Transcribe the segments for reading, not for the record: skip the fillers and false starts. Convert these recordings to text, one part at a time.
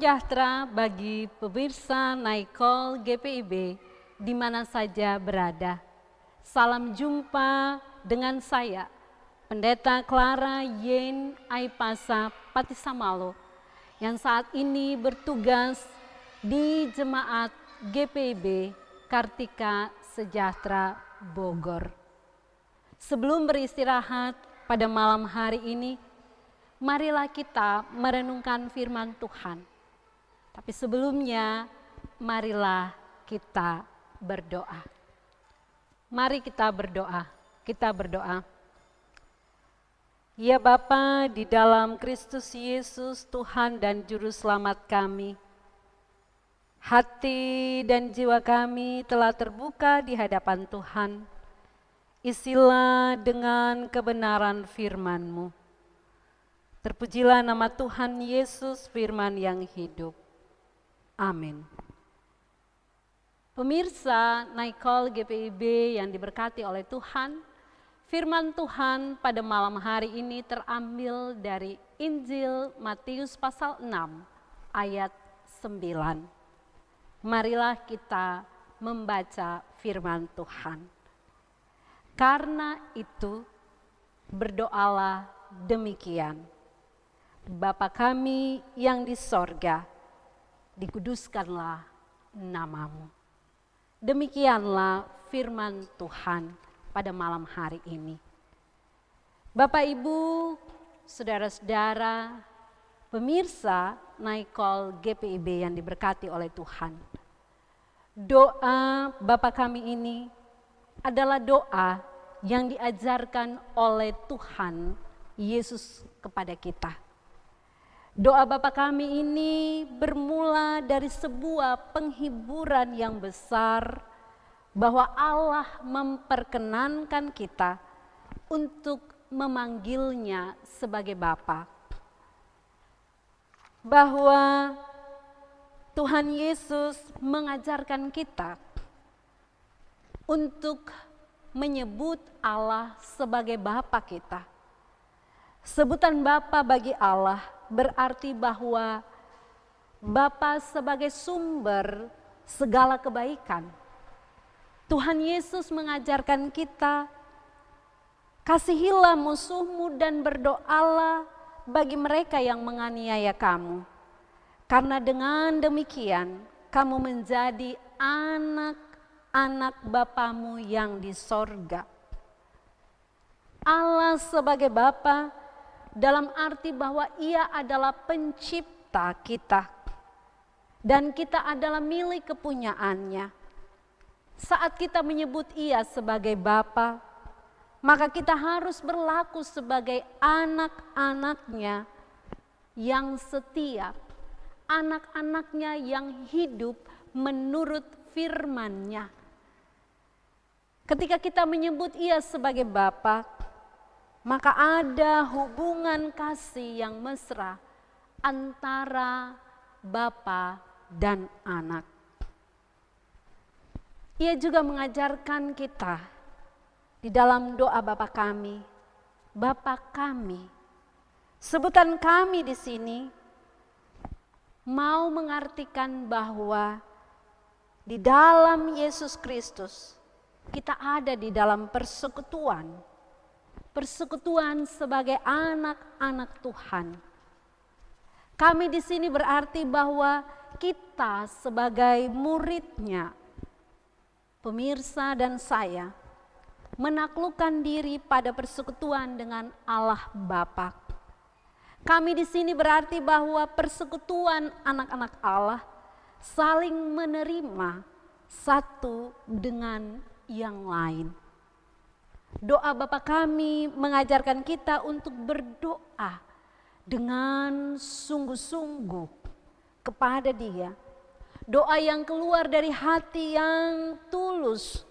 sejahtera bagi pemirsa Naikol GPIB di mana saja berada. Salam jumpa dengan saya, Pendeta Clara Yen Aipasa Patisamalo, yang saat ini bertugas di Jemaat GPIB Kartika Sejahtera Bogor. Sebelum beristirahat pada malam hari ini, marilah kita merenungkan firman Tuhan. Tapi sebelumnya, marilah kita berdoa. Mari kita berdoa. Kita berdoa. Ya Bapa, di dalam Kristus Yesus, Tuhan dan Juru Selamat kami, hati dan jiwa kami telah terbuka di hadapan Tuhan. Isilah dengan kebenaran firman-Mu. Terpujilah nama Tuhan Yesus, firman yang hidup. Amin. Pemirsa Naikol GPIB yang diberkati oleh Tuhan, firman Tuhan pada malam hari ini terambil dari Injil Matius pasal 6 ayat 9. Marilah kita membaca firman Tuhan. Karena itu berdoalah demikian. Bapa kami yang di sorga, dikuduskanlah nama-Mu. Demikianlah firman Tuhan pada malam hari ini. Bapak, Ibu, saudara-saudara, pemirsa Naikol GPIB yang diberkati oleh Tuhan. Doa Bapa kami ini adalah doa yang diajarkan oleh Tuhan Yesus kepada kita. Doa Bapa kami ini bermula dari sebuah penghiburan yang besar bahwa Allah memperkenankan kita untuk memanggilnya sebagai Bapa. Bahwa Tuhan Yesus mengajarkan kita untuk menyebut Allah sebagai Bapa kita. Sebutan Bapa bagi Allah berarti bahwa Bapa sebagai sumber segala kebaikan. Tuhan Yesus mengajarkan kita, kasihilah musuhmu dan berdoalah bagi mereka yang menganiaya kamu. Karena dengan demikian kamu menjadi anak Bapamu yang di sorga. Allah sebagai Bapa dalam arti bahwa Ia adalah pencipta kita dan kita adalah milik kepunyaannya. Saat kita menyebut Ia sebagai Bapa, maka kita harus berlaku sebagai anak-anaknya yang setia, anak-anaknya yang hidup menurut firman-Nya. Ketika kita menyebut Ia sebagai Bapa, maka ada hubungan kasih yang mesra antara Bapa dan anak. Ia juga mengajarkan kita di dalam doa Bapa kami, Bapa kami. Sebutan kami di sini mau mengartikan bahwa di dalam Yesus Kristus kita ada di dalam persekutuan. Persekutuan sebagai anak-anak Tuhan. Kami di sini berarti bahwa kita sebagai murid-Nya, pemirsa dan saya, menaklukkan diri pada persekutuan dengan Allah Bapa. Kami di sini berarti bahwa persekutuan anak-anak Allah saling menerima satu dengan yang lain. Doa Bapa kami mengajarkan kita untuk berdoa dengan sungguh-sungguh kepada Dia. Doa yang keluar dari hati yang tulus,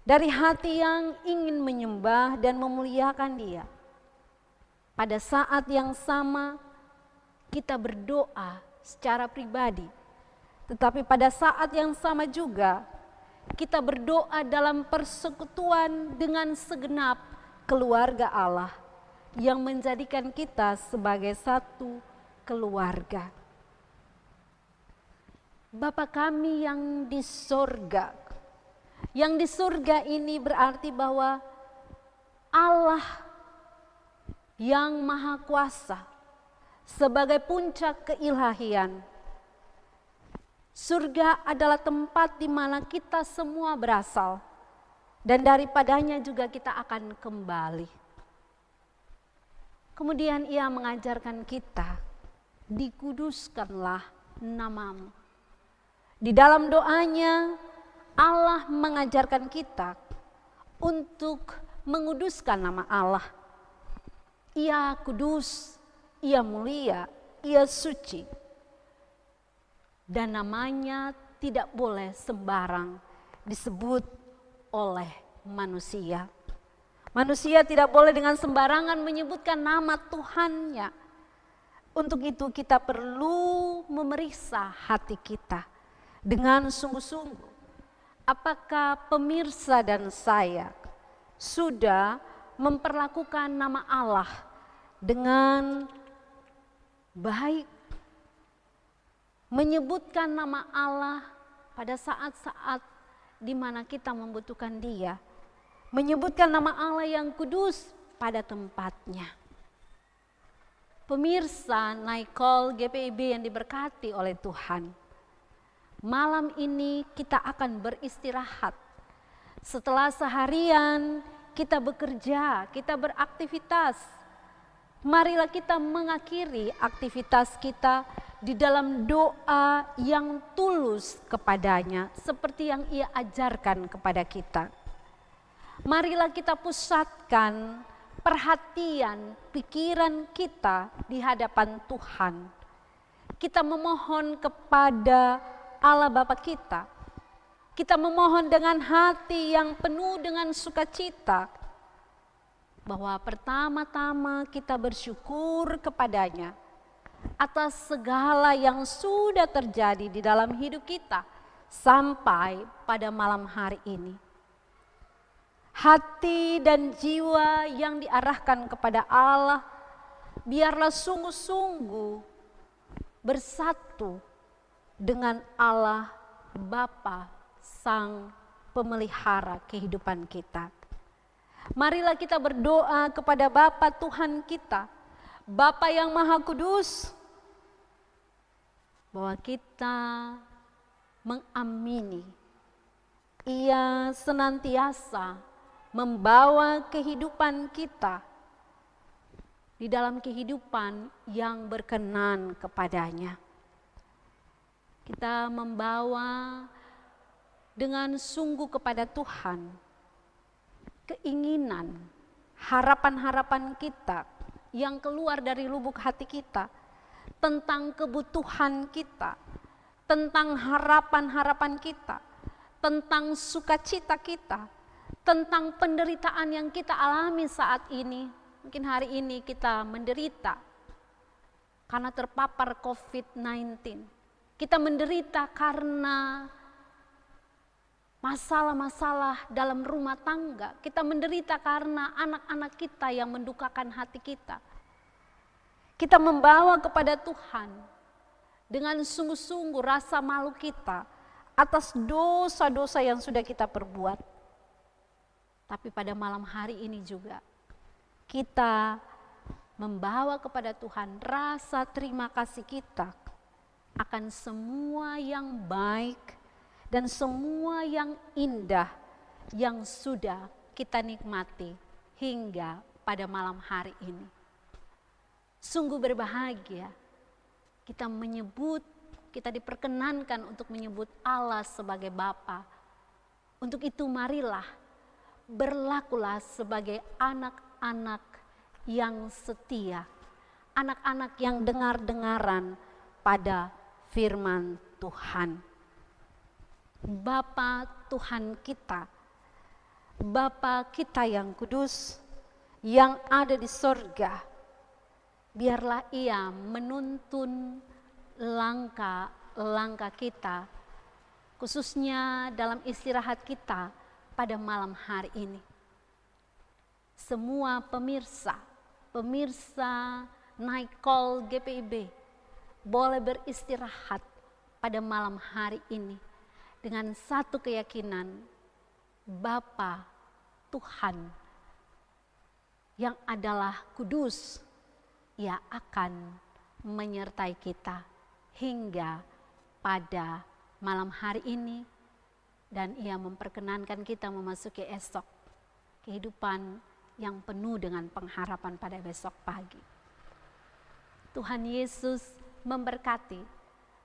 dari hati yang ingin menyembah dan memuliakan Dia. Pada saat yang sama kita berdoa secara pribadi, tetapi pada saat yang sama juga kita berdoa dalam persekutuan dengan segenap keluarga Allah yang menjadikan kita sebagai satu keluarga. Bapa kami yang di sorga. Yang di surga ini berarti bahwa Allah yang maha kuasa sebagai puncak keilahian. Surga adalah tempat di mana kita semua berasal dan daripadanya juga kita akan kembali. Kemudian ia mengajarkan kita, dikuduskanlah namamu. Di dalam doanya Allah mengajarkan kita untuk menguduskan nama Allah. Ia kudus, ia mulia, ia suci. Dan namanya tidak boleh sembarang disebut oleh manusia. Manusia tidak boleh dengan sembarangan menyebutkan nama Tuhannya. Untuk itu kita perlu memeriksa hati kita dengan sungguh-sungguh. Apakah pemirsa dan saya sudah memperlakukan nama Allah dengan baik? Menyebutkan nama Allah pada saat-saat di mana kita membutuhkan Dia. Menyebutkan nama Allah yang kudus pada tempatnya. Pemirsa Naikol GPIB yang diberkati oleh Tuhan. Malam ini kita akan beristirahat. Setelah seharian kita bekerja, kita beraktivitas. Marilah kita mengakhiri aktivitas kita di dalam doa yang tulus kepadanya, seperti yang Ia ajarkan kepada kita. Marilah kita pusatkan perhatian, pikiran kita di hadapan Tuhan. Kita memohon kepada Allah Bapa kita. Kita memohon dengan hati yang penuh dengan sukacita. Bahwa pertama-tama kita bersyukur kepadanya atas segala yang sudah terjadi di dalam hidup kita sampai pada malam hari ini. Hati dan jiwa yang diarahkan kepada Allah biarlah sungguh-sungguh bersatu dengan Allah Bapa Sang Pemelihara kehidupan kita. Marilah kita berdoa kepada Bapa Tuhan kita, Bapa yang Maha Kudus, bahwa kita mengamini Ia senantiasa membawa kehidupan kita di dalam kehidupan yang berkenan kepadanya. Kita membawa dengan sungguh kepada Tuhan keinginan, harapan-harapan kita yang keluar dari lubuk hati kita tentang kebutuhan kita, tentang harapan-harapan kita, tentang sukacita kita, tentang penderitaan yang kita alami saat ini. Mungkin hari ini kita menderita karena terpapar COVID-19. Kita menderita karena masalah-masalah dalam rumah tangga. Kita menderita karena anak-anak kita yang mendukakan hati kita. Kita membawa kepada Tuhan dengan sungguh-sungguh rasa malu kita atas dosa-dosa yang sudah kita perbuat. Tapi pada malam hari ini juga kita membawa kepada Tuhan rasa terima kasih kita akan semua yang baik dan semua yang indah yang sudah kita nikmati hingga pada malam hari ini. Sungguh berbahagia kita diperkenankan untuk menyebut Allah sebagai Bapa. Untuk itu marilah berlakulah sebagai anak-anak yang setia, anak-anak yang dengar-dengaran pada firman Tuhan. Bapa Tuhan kita, Bapa kita yang kudus, yang ada di sorga, biarlah Ia menuntun langkah-langkah kita, khususnya dalam istirahat kita pada malam hari ini. Semua pemirsa Naikol GPIB boleh beristirahat pada malam hari ini dengan satu keyakinan, Bapa Tuhan yang adalah kudus, Ia akan menyertai kita hingga pada malam hari ini, dan Ia memperkenankan kita memasuki esok kehidupan yang penuh dengan pengharapan pada besok pagi. Tuhan Yesus memberkati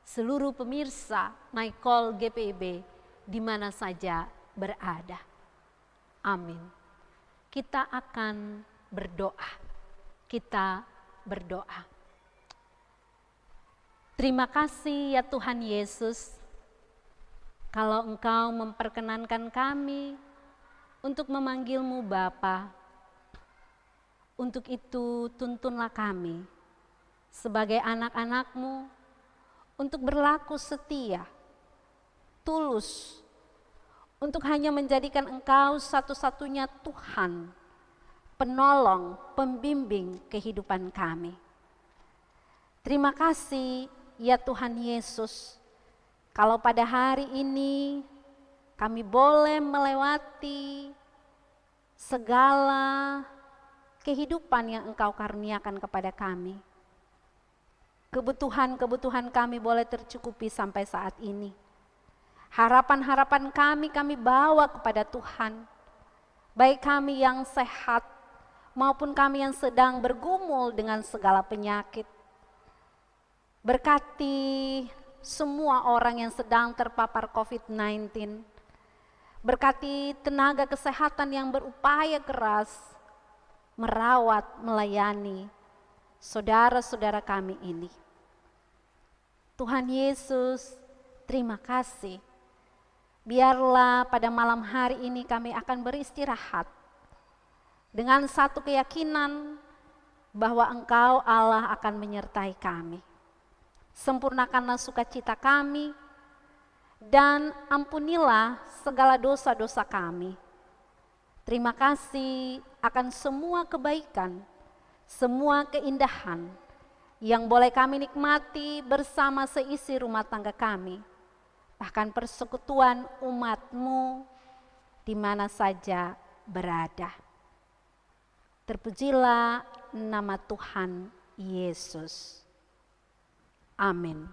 seluruh pemirsa My Call GPIB di mana saja berada. Amin. Kita akan berdoa. Kita berdoa. Terima kasih ya Tuhan Yesus, kalau Engkau memperkenankan kami untuk memanggil-Mu Bapa. Untuk itu tuntunlah kami sebagai anak-anak-Mu untuk berlaku setia, tulus, untuk hanya menjadikan Engkau satu-satunya Tuhan, penolong, pembimbing kehidupan kami. Terima kasih ya Tuhan Yesus, kalau pada hari ini kami boleh melewati segala kehidupan yang Engkau karuniakan kepada kami. Kebutuhan-kebutuhan kami boleh tercukupi sampai saat ini. Harapan-harapan kami bawa kepada Tuhan. Baik kami yang sehat maupun kami yang sedang bergumul dengan segala penyakit. Berkati semua orang yang sedang terpapar COVID-19. Berkati tenaga kesehatan yang berupaya keras merawat, melayani saudara-saudara kami ini. Tuhan Yesus, terima kasih. Biarlah pada malam hari ini kami akan beristirahat dengan satu keyakinan bahwa Engkau Allah akan menyertai kami. Sempurnakanlah sukacita kami dan ampunilah segala dosa-dosa kami. Terima kasih akan semua kebaikan, semua keindahan yang boleh kami nikmati bersama seisi rumah tangga kami, bahkan persekutuan umat-Mu di mana saja berada. Terpujilah nama Tuhan Yesus. Amin.